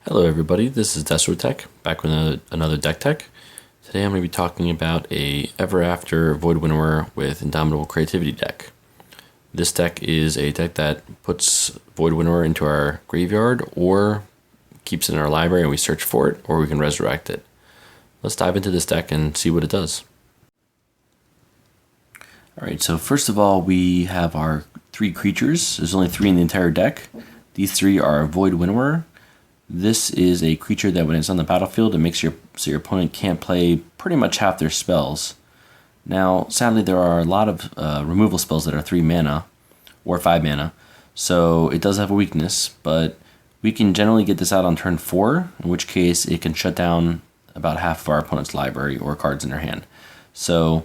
Hello everybody, this is DestroTek, back with another deck tech. Today I'm going to be talking about a Ever After Void Winnower with Indomitable Creativity deck. This deck is a deck that puts Void Winnower into our graveyard or keeps it in our library and we search for it, or we can resurrect it. Let's dive into this deck and see what it does. Alright, so first of all we have our three creatures. There's only three in the entire deck. These three are Void Winnower. This is a creature that when it's on the battlefield, it makes so your opponent can't play pretty much half their spells. Now, sadly, there are a lot of removal spells that are 3 mana or 5 mana, so it does have a weakness, but we can generally get this out on turn 4, in which case it can shut down about half of our opponent's library or cards in their hand. So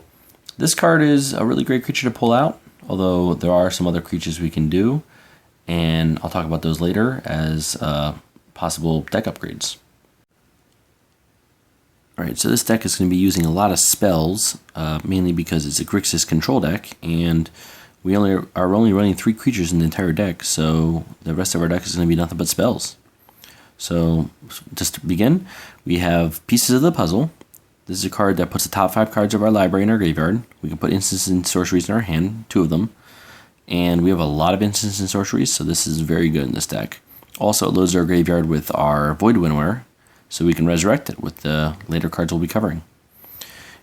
this card is a really great creature to pull out, although there are some other creatures we can do, and I'll talk about those later as possible deck upgrades. Alright, so this deck is going to be using a lot of spells, mainly because it's a Grixis control deck, and we are only running 3 creatures in the entire deck, so the rest of our deck is going to be nothing but spells. So, just to begin, we have Pieces of the Puzzle. This is a card that puts the top 5 cards of our library in our graveyard. We can put instances and sorceries in our hand, 2 of them, and we have a lot of instances and sorceries, so this is very good in this deck. Also, it loads our graveyard with our Void Winnower, so we can resurrect it with the later cards we'll be covering.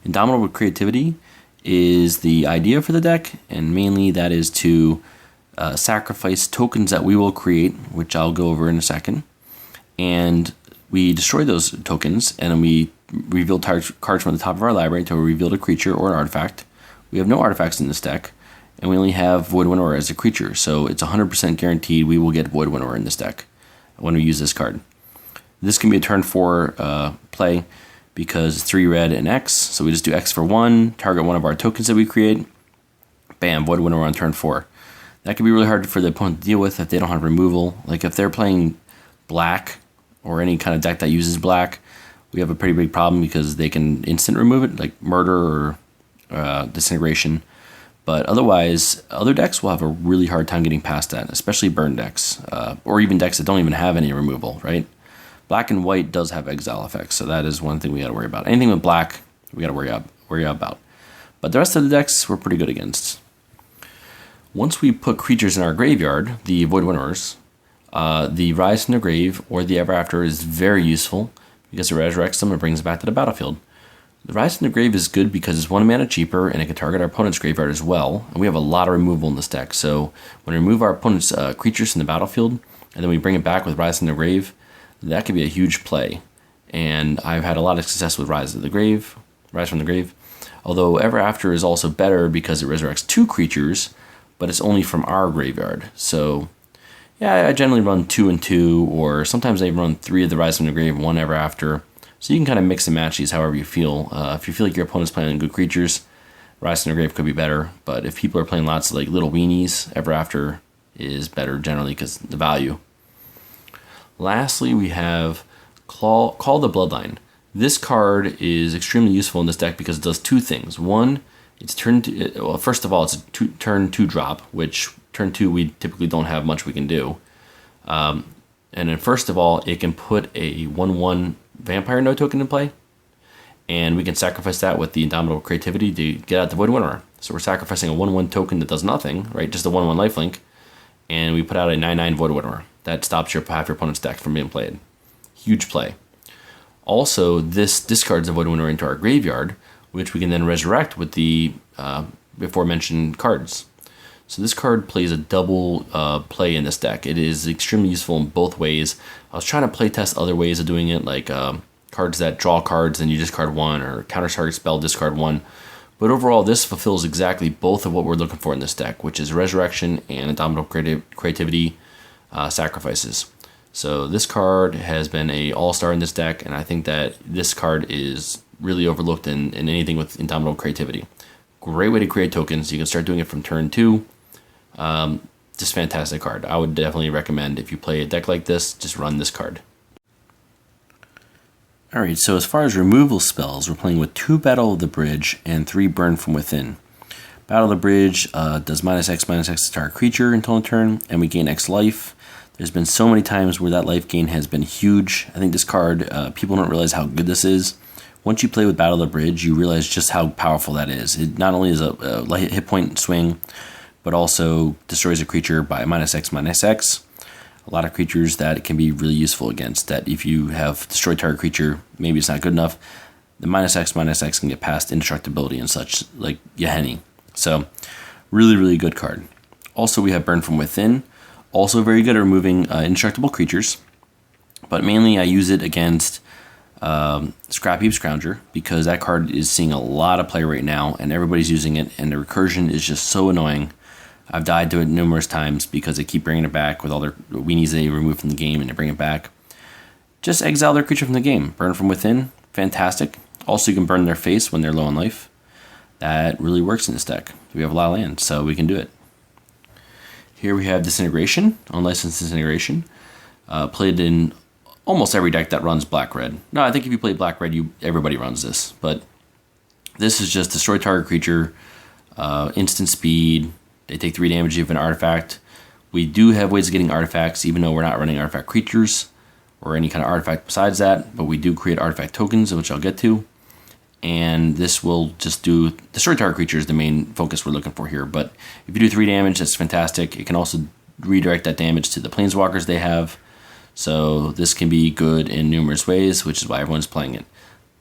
Indomitable Creativity is the idea for the deck, and mainly that is to sacrifice tokens that we will create, which I'll go over in a second, and we destroy those tokens, and then we reveal cards from the top of our library to reveal a creature or an artifact. We have no artifacts in this deck, and we only have Void Winnower as a creature, so it's 100% guaranteed we will get Void Winnower in this deck when we use this card. This can be a turn 4 play because it's 3 red and X, so we just do X for 1, target one of our tokens that we create, bam, Void Winnower on turn 4. That can be really hard for the opponent to deal with if they don't have removal. Like if they're playing black or any kind of deck that uses black, we have a pretty big problem because they can instant remove it, like Murder or Disintegration. But otherwise, other decks will have a really hard time getting past that, especially burn decks, or even decks that don't even have any removal, right? Black and white does have exile effects, so that is one thing we got to worry about. Anything with black, we got to worry about. But the rest of the decks, we're pretty good against. Once we put creatures in our graveyard, the Void Winnowers, the Rise from the Grave or the Ever After is very useful because it resurrects them and brings them back to the battlefield. The Rise from the Grave is good because it's 1 mana cheaper and it can target our opponent's graveyard as well. And we have a lot of removal in this deck, so when we remove our opponent's creatures from the battlefield and then we bring it back with Rise from the Grave, that could be a huge play. And I've had a lot of success with Rise from the Grave. Although Ever After is also better because it resurrects 2 creatures, but it's only from our graveyard. So yeah, I generally run 2 and 2, or sometimes I run 3 of the Rise from the Grave, 1 Ever After. So you can kind of mix and match these however you feel. If you feel like your opponent's playing good creatures, Rise from the Grave could be better. But if people are playing lots of like little weenies, Ever After is better generally because the value. Lastly, we have Call the Bloodline. This card is extremely useful in this deck because it does 2 things. One, it's first of all, it's a turn 2 drop, which turn 2 we typically don't have much we can do. And then first of all, it can put a 1/1 Vampire Node token in play, and we can sacrifice that with the Indomitable Creativity to get out the Void Winnower. So we're sacrificing a 1/1 token that does nothing, right? Just a 1/1 lifelink, and we put out a 9/9 Void Winnower. That stops half your opponent's deck from being played. Huge play. Also, this discards a Void Winnower into our graveyard, which we can then resurrect with the before mentioned cards. So this card plays a double play in this deck. It is extremely useful in both ways. I was trying to play test other ways of doing it, like cards that draw cards and you discard 1, or counter target spell, discard 1. But overall, this fulfills exactly both of what we're looking for in this deck, which is resurrection and Indomitable Creativity sacrifices. So this card has been an all-star in this deck, and I think that this card is really overlooked in anything with Indomitable Creativity. Great way to create tokens. You can start doing it from turn 2. Just fantastic card. I would definitely recommend if you play a deck like this, just run this card. Alright, so as far as removal spells, we're playing with 2 Battle of the Bridge and 3 Burn from Within. Battle of the Bridge does -X to our creature until a turn, and we gain X life. There's been so many times where that life gain has been huge. I think this card, people don't realize how good this is. Once you play with Battle of the Bridge, you realize just how powerful that is. It not only is a hit point swing, but also destroys a creature by -X/-X. A lot of creatures that it can be really useful against, that if you have destroyed target creature, maybe it's not good enough, the -X/-X can get past indestructibility and such, like Yahenni. So, really, really good card. Also, we have Burn from Within. Also very good at removing indestructible creatures. But mainly I use it against Scrap Heap Scrounger, because that card is seeing a lot of play right now, and everybody's using it, and the recursion is just so annoying. I've died to it numerous times because they keep bringing it back with all their weenies they remove from the game, and they bring it back. Just exile their creature from the game. Burn from Within, fantastic. Also, you can burn their face when they're low on life. That really works in this deck. We have a lot of land, so we can do it. Here we have Disintegration, Unlicensed Disintegration. Played in almost every deck that runs black-red. No, I think if you play black-red, everybody runs this. But this is just destroy target creature, instant speed. They take 3 damage if you have an artifact. We do have ways of getting artifacts, even though we're not running artifact creatures or any kind of artifact besides that. But we do create artifact tokens, which I'll get to. And this will just do destroy target creature is the main focus we're looking for here. But if you do 3 damage, that's fantastic. It can also redirect that damage to the planeswalkers they have. So this can be good in numerous ways, which is why everyone's playing it.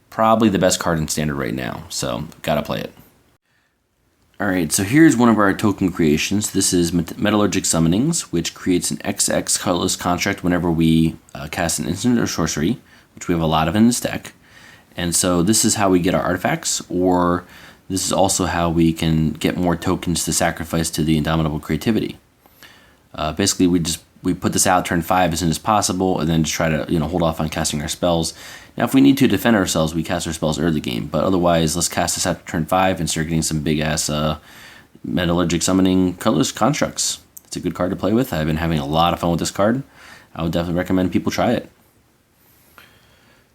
Probably the best card in Standard right now, so gotta play it. Alright, so here's one of our token creations. This is Metallurgic Summonings, which creates an XX colorless construct whenever we cast an instant or sorcery, which we have a lot of in this deck. And so this is how we get our artifacts, or this is also how we can get more tokens to sacrifice to the Indomitable Creativity. Basically, we put this out turn 5 as soon as possible, and then just try to hold off on casting our spells. Now, if we need to defend ourselves, we cast our spells early game. But otherwise, let's cast this out turn 5 and start getting some big ass Metallurgic Summoning colorless constructs. It's a good card to play with. I've been having a lot of fun with this card. I would definitely recommend people try it.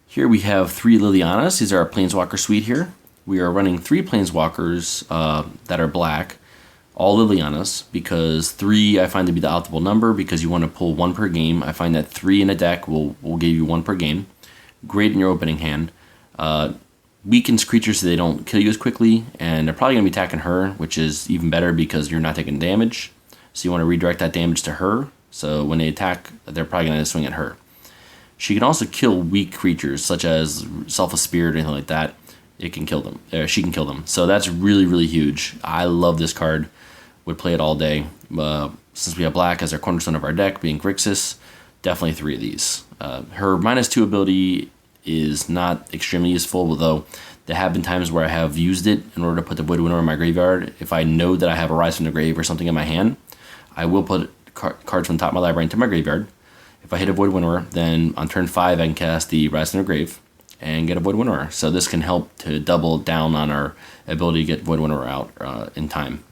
Here we have 3 Lilianas. These are our Planeswalker suite here. We are running 3 Planeswalkers that are black. All Lilianas, because 3 I find to be the optimal number, because you want to pull 1 per game. I find that 3 in a deck will give you 1 per game. Great in your opening hand. Weakens creatures so they don't kill you as quickly, and they're probably going to be attacking her, which is even better because you're not taking damage. So you want to redirect that damage to her, so when they attack, they're probably going to swing at her. She can also kill weak creatures, such as Selfless Spirit or anything like that. It can kill them. She can kill them. So that's really, really huge. I love this card. Would play it all day. Since we have black as our cornerstone of our deck, being Grixis, definitely 3 of these. Her -2 ability is not extremely useful, although there have been times where I have used it in order to put the Void Winnower in my graveyard. If I know that I have a Rise from the Grave or something in my hand, I will put cards from the top of my library into my graveyard. If I hit a Void Winnower, then on turn 5 I can cast the Rise from the Grave and get a Void Winnower. So this can help to double down on our ability to get Void Winnower out in time.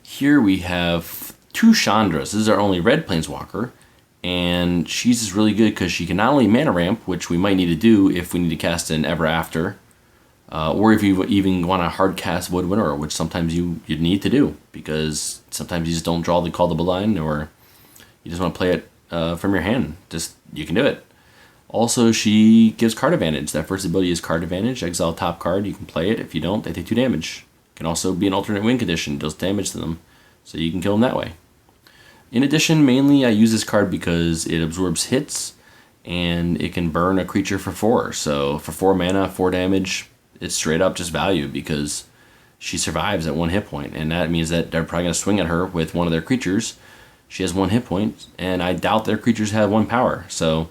Here we have 2 Chandras. This is our only red Planeswalker, and she's just really good because she can not only mana ramp, which we might need to do if we need to cast an Ever After, or if you even want to hard cast Void Winnower, which sometimes you need to do, because sometimes you just don't draw the Call the Bloodline, or you just want to play it from your hand. You can do it. Also, she gives card advantage. That first ability is card advantage. Exile top card, you can play it. If you don't, they take 2 damage. Can also be an alternate win condition, does damage to them, so you can kill them that way. In addition, mainly I use this card because it absorbs hits, and it can burn a creature for 4. So for 4 mana, 4 damage, it's straight up just value because she survives at 1 hit point, and that means that they're probably going to swing at her with one of their creatures. She has 1 hit point, and I doubt their creatures have 1 power, so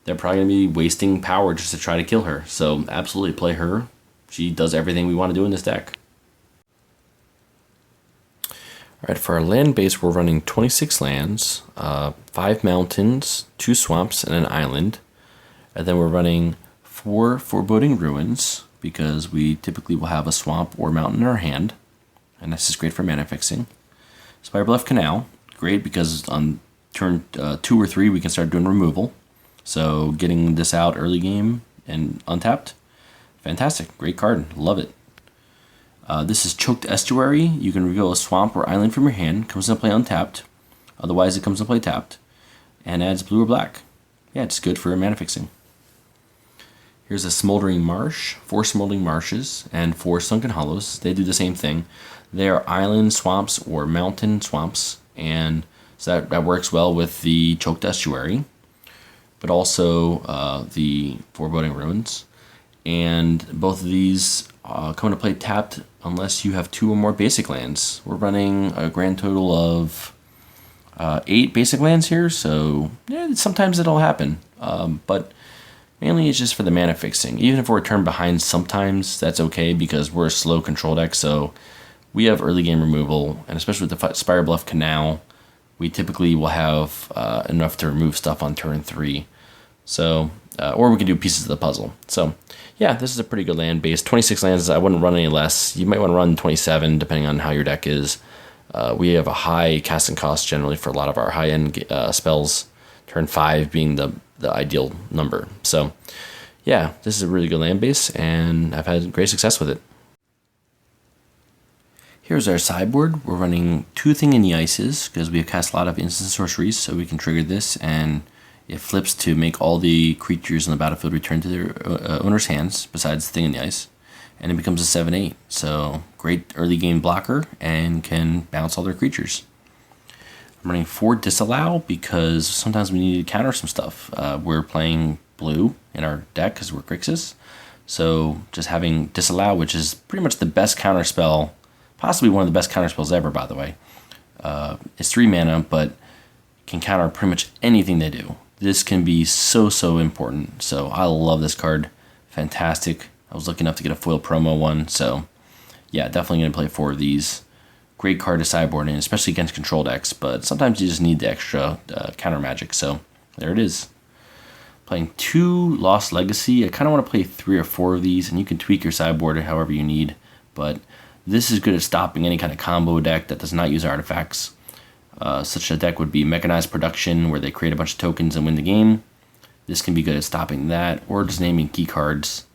they're probably going to be wasting power just to try to kill her. So absolutely play her. She does everything we want to do in this deck. Alright, for our land base, we're running 26 lands, 5 mountains, 2 swamps, and an island. And then we're running 4 Foreboding Ruins, because we typically will have a swamp or mountain in our hand. And this is great for mana fixing. Spirebluff Canal, great because on turn 2 or 3 we can start doing removal. So getting this out early game and untapped, fantastic, great card, love it. This is Choked Estuary. You can reveal a swamp or island from your hand, comes into play untapped. Otherwise, it comes to play tapped and adds blue or black. Yeah, it's good for mana fixing. Here's a Smoldering Marsh, 4 Smoldering Marshes, and 4 Sunken Hollows. They do the same thing. They are island swamps or mountain swamps, and so that works well with the Choked Estuary, but also the Foreboding Ruins. And both of these come into play tapped unless you have 2 or more basic lands. We're running a grand total of 8 basic lands here, so yeah, sometimes it'll happen. But mainly it's just for the mana fixing. Even if we're a turn behind sometimes, that's okay because we're a slow control deck, so we have early game removal, and especially with the Spirebluff Canal, we typically will have enough to remove stuff on turn 3. So, or we can do pieces of the puzzle. So, yeah, this is a pretty good land base. 26 lands, I wouldn't run any less. You might want to run 27, depending on how your deck is. We have a high casting cost generally for a lot of our high-end spells, turn 5 being the ideal number. So, yeah, this is a really good land base, and I've had great success with it. Here's our sideboard. We're running 2 Thing in the Ices, because we have cast a lot of instant sorceries, so we can trigger this, and it flips to make all the creatures on the battlefield return to their owner's hands, besides Thing in the Ice, and it becomes a 7/8. So, great early game blocker, and can bounce all their creatures. I'm running 4 Disallow, because sometimes we need to counter some stuff. We're playing blue in our deck, because we're Grixis, so just having Disallow, which is pretty much the best counter spell, possibly one of the best counter spells ever, by the way. It's 3 mana, but can counter pretty much anything they do. This can be so important. So I love this card. Fantastic. I was lucky enough to get a foil promo one. So yeah, definitely going to play 4 of these. Great card to sideboard in, especially against control decks. But sometimes you just need the extra counter magic. So there it is. Playing 2 Lost Legacy. I kind of want to play 3 or 4 of these. And you can tweak your sideboard however you need. But this is good at stopping any kind of combo deck that does not use artifacts. Such a deck would be Mechanized Production, where they create a bunch of tokens and win the game. This can be good at stopping that, or just naming key cards.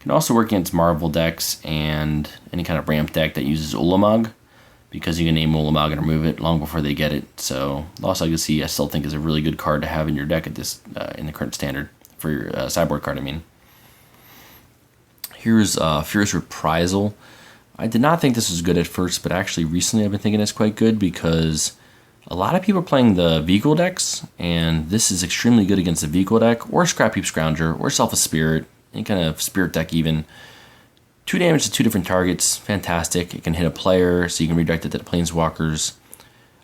Can also work against Marvel decks and any kind of ramp deck that uses Ulamog, because you can name Ulamog and remove it long before they get it. So Lost Legacy, I still think, is a really good card to have in your deck at this in the current standard for your sideboard card. I mean, here's Furious Reprisal. I did not think this was good at first, but actually recently I've been thinking it's quite good because a lot of people are playing the vehicle decks, and this is extremely good against the vehicle deck, or Scrap Heap Scrounger, or Selfless Spirit, any kind of spirit deck even. 2 damage to 2 different targets, fantastic. It can hit a player, so you can redirect it to the Planeswalkers.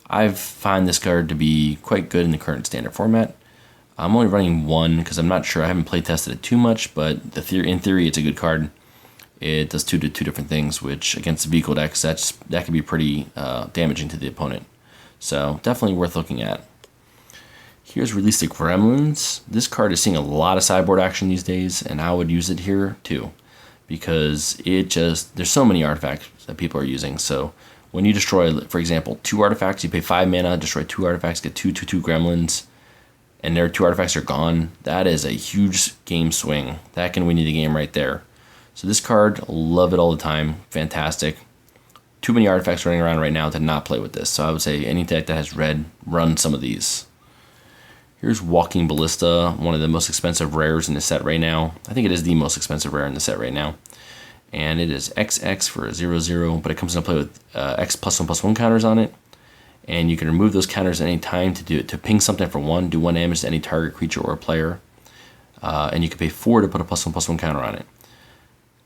I find this card to be quite good in the current standard format. I'm only running 1 because I'm not sure, I haven't play tested it too much, but in theory it's a good card. It does 2 different things, which against vehicle decks, that can be pretty damaging to the opponent. So definitely worth looking at. Here's Release the Gremlins. This card is seeing a lot of sideboard action these days, and I would use it here too, because there's so many artifacts that people are using. So when you destroy, for example, 2 artifacts, you pay 5 mana, destroy 2 artifacts, get 2/2 Gremlins, and their 2 artifacts are gone. That is a huge game swing. That can win you the game right there. So this card, love it all the time. Fantastic. Too many artifacts running around right now to not play with this. So I would say any deck that has red, run some of these. Here's Walking Ballista, one of the most expensive rares in the set right now. I think it is the most expensive rare in the set right now. And it is XX for a 0/0, but it comes into play with X +1/+1 counters on it. And you can remove those counters at any time to ping something for 1, do 1 damage to any target creature or player. And you can pay 4 to put a +1/+1 counter on it.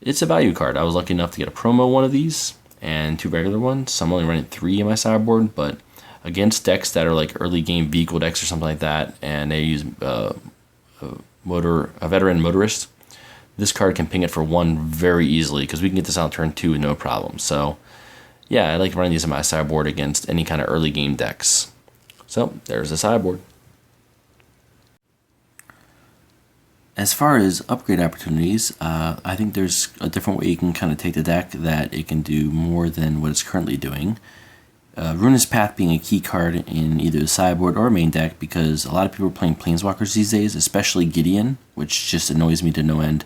It's a value card. I was lucky enough to get a promo one of these and 2 regular ones, so I'm only running 3 in my sideboard, but against decks that are like early game vehicle decks or something like that, and they use a veteran motorist, this card can ping it for 1 very easily, because we can get this on turn 2 with no problem. So yeah, I like running these in my sideboard against any kind of early game decks. So there's the sideboard. As far as upgrade opportunities, I think there's a different way you can kind of take the deck that it can do more than what it's currently doing. Ruinous Path being a key card in either the sideboard or main deck, because a lot of people are playing Planeswalkers these days, especially Gideon, which just annoys me to no end.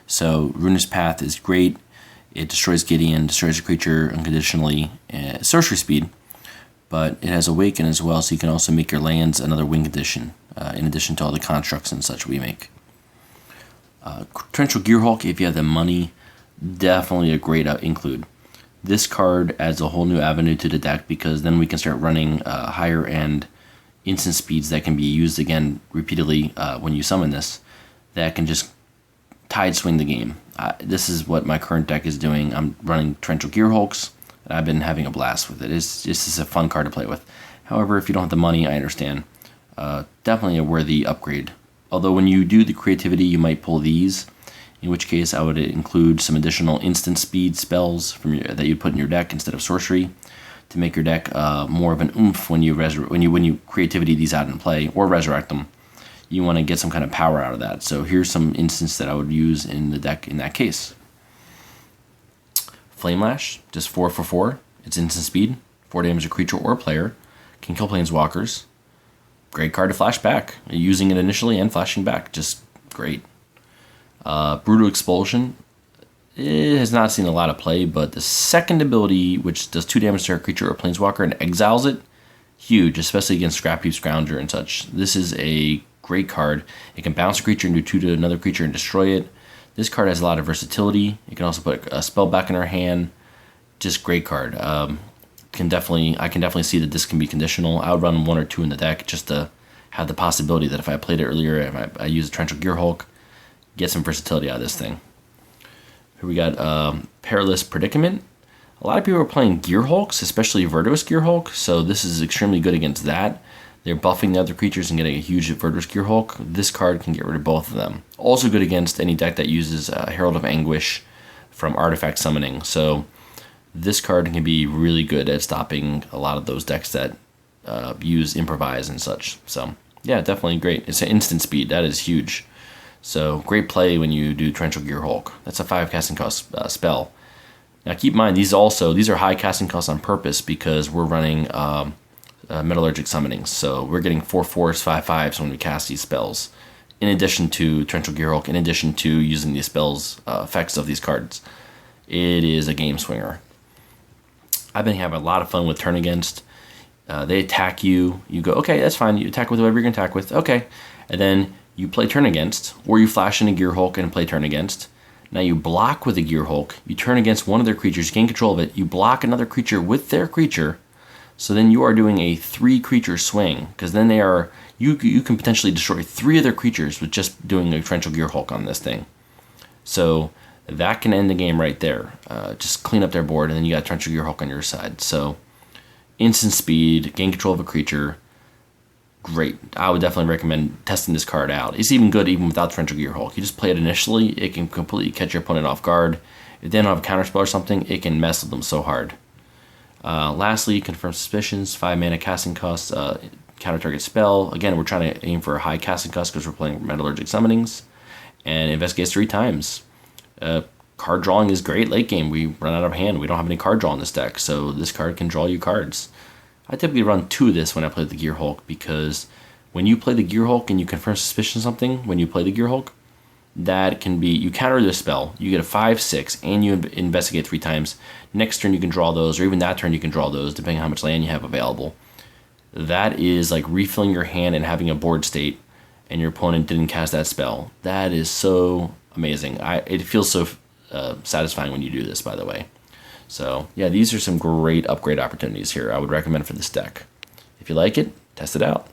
So Ruinous Path is great. It destroys Gideon, destroys a creature unconditionally, sorcery speed, but it has Awaken as well, so you can also make your lands another win condition, in addition to all the constructs and such we make. Torrential Gearhulk, if you have the money, definitely a great include. This card adds a whole new avenue to the deck, because then we can start running higher end instant speeds that can be used again repeatedly when you summon this, that can just tide swing the game. This is what my current deck is doing. I'm running Torrential Gearhulks, and I've been having a blast with it. It's just a fun card to play with. However, if you don't have the money, I understand. Definitely a worthy upgrade. Although when you do the creativity, you might pull these, in which case I would include some additional instant speed spells that you put in your deck instead of sorcery, to make your deck more of an oomph when you creativity these out in play or resurrect them. You want to get some kind of power out of that. So here's some instance that I would use in the deck in that case. Flame Lash, just 4 for 4. It's instant speed, 4 damage a creature or player. Can kill planeswalkers. Great card to flash back. Using it initially and flashing back, just great. Brutal Expulsion. It has not seen a lot of play, but the second ability, which does 2 damage to a creature or planeswalker and exiles it, huge, especially against Scrapheap Scrounger and such. This is a great card. It can bounce a creature and do 2 to another creature and destroy it. This card has a lot of versatility. You can also put a spell back in our hand. Just great card. I can definitely see that this can be conditional. I would run 1 or 2 in the deck just to have the possibility that if I played it earlier, if I use a Torrential Gearhulk, get some versatility out of this thing. Here we got Perilous Predicament. A lot of people are playing Gearhulks, especially Verdurous Gearhulk, so this is extremely good against that. They're buffing the other creatures and getting a huge Verdurous Gearhulk. This card can get rid of both of them. Also good against any deck that uses Herald of Anguish from Artifact Summoning. So this card can be really good at stopping a lot of those decks that use Improvise and such. So yeah, definitely great. It's an instant speed. That is huge. So great play when you do Torrential Gearhulk. That's a 5 casting cost spell. Now keep in mind, these are high casting costs on purpose because we're running Metallurgic Summonings. So we're getting 4/4s, 5/5s when we cast these spells. In addition to Torrential Gearhulk, in addition to using these spells, effects of these cards. It is a game swinger. I've been having a lot of fun with Turn Against. They attack you. You go, okay, that's fine. You attack with whatever you're going to attack with. Okay. And then you play Turn Against, or you flash in a Gearhulk and play Turn Against. Now you block with a Gearhulk. You turn against one of their creatures. You gain control of it. You block another creature with their creature. So then you are doing a 3-creature swing, because then you can potentially destroy 3 of their creatures with just doing a Torrential Gearhulk on this thing. So that can end the game right there. Just clean up their board, and then you got Torrential Gearhulk on your side. So instant speed, gain control of a creature, great. I would definitely recommend testing this card out. It's even good even without Torrential Gearhulk. You just play it initially, it can completely catch your opponent off guard. If they don't have a counterspell or something, it can mess with them so hard. Lastly, Confirm Suspicions, 5 mana casting cost, counter target spell. Again, we're trying to aim for a high casting cost because we're playing Metallurgic Summonings. And investigates 3 times. Card drawing is great late game. We run out of hand. We don't have any card draw in this deck, so this card can draw you cards. I typically run 2 of this when I play the Gearhulk, because when you play the Gearhulk and you Confirm Suspicion something, when you play the Gearhulk, that can be, you counter the spell, you get a 5/6, and you investigate 3 times. Next turn you can draw those, or even that turn you can draw those, depending on how much land you have available. That is like refilling your hand and having a board state, and your opponent didn't cast that spell. That is so amazing. It feels so satisfying when you do this, by the way. So yeah, these are some great upgrade opportunities here I would recommend for this deck. If you like it, test it out.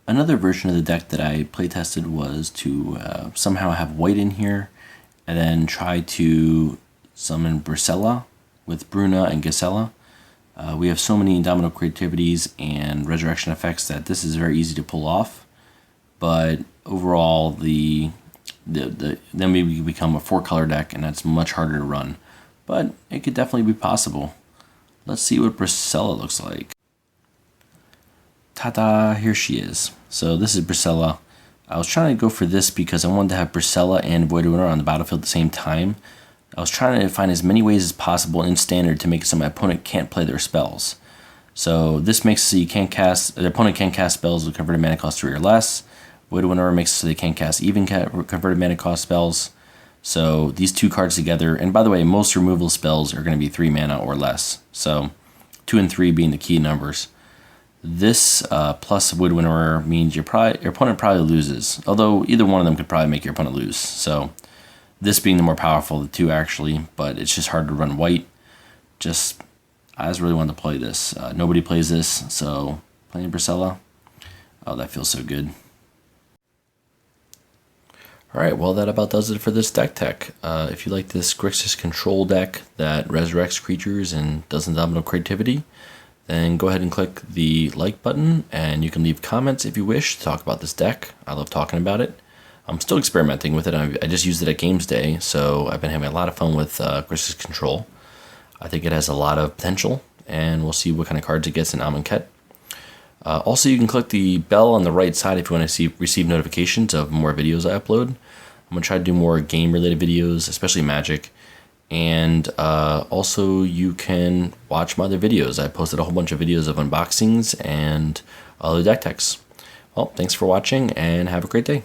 Another version of the deck that I play tested was to somehow have white in here, and then try to summon Bricella with Bruna and Gisela. We have so many Indomitable Creativities and Resurrection effects that this is very easy to pull off, but overall then we become a 4-color deck, and that's much harder to run. But it could definitely be possible. Let's see what Bricella looks like. Ta-da, here she is. So this is Bricella. I was trying to go for this because I wanted to have Bricella and Void Winnower on the battlefield at the same time. I was trying to find as many ways as possible in Standard to make it so my opponent can't play their spells. So this makes it so their opponent can't cast spells with converted mana cost 3 or less. Void Winnower makes it so they can't cast even converted mana cost spells. So these 2 cards together, and by the way, most removal spells are going to be 3 mana or less. So 2 and 3 being the key numbers. This plus Void Winnower means your opponent probably loses, although either one of them could probably make your opponent lose. So this being the more powerful of the two actually, but it's just hard to run white. I just really wanted to play this. Nobody plays this, so playing Bracella. Oh, that feels so good. Alright, well that about does it for this deck tech. If you like this Grixis control deck that resurrects creatures and does Indomitable Creativity, then go ahead and click the like button, and you can leave comments if you wish to talk about this deck. I love talking about it. I'm still experimenting with it. I just used it at Games Day, so I've been having a lot of fun with Grixis Control. I think it has a lot of potential, and we'll see what kind of cards it gets in Amonkhet. Also, you can click the bell on the right side if you want to receive notifications of more videos I upload. I'm going to try to do more game-related videos, especially Magic. And also, you can watch my other videos. I posted a whole bunch of videos of unboxings and other deck techs. Well, thanks for watching, and have a great day.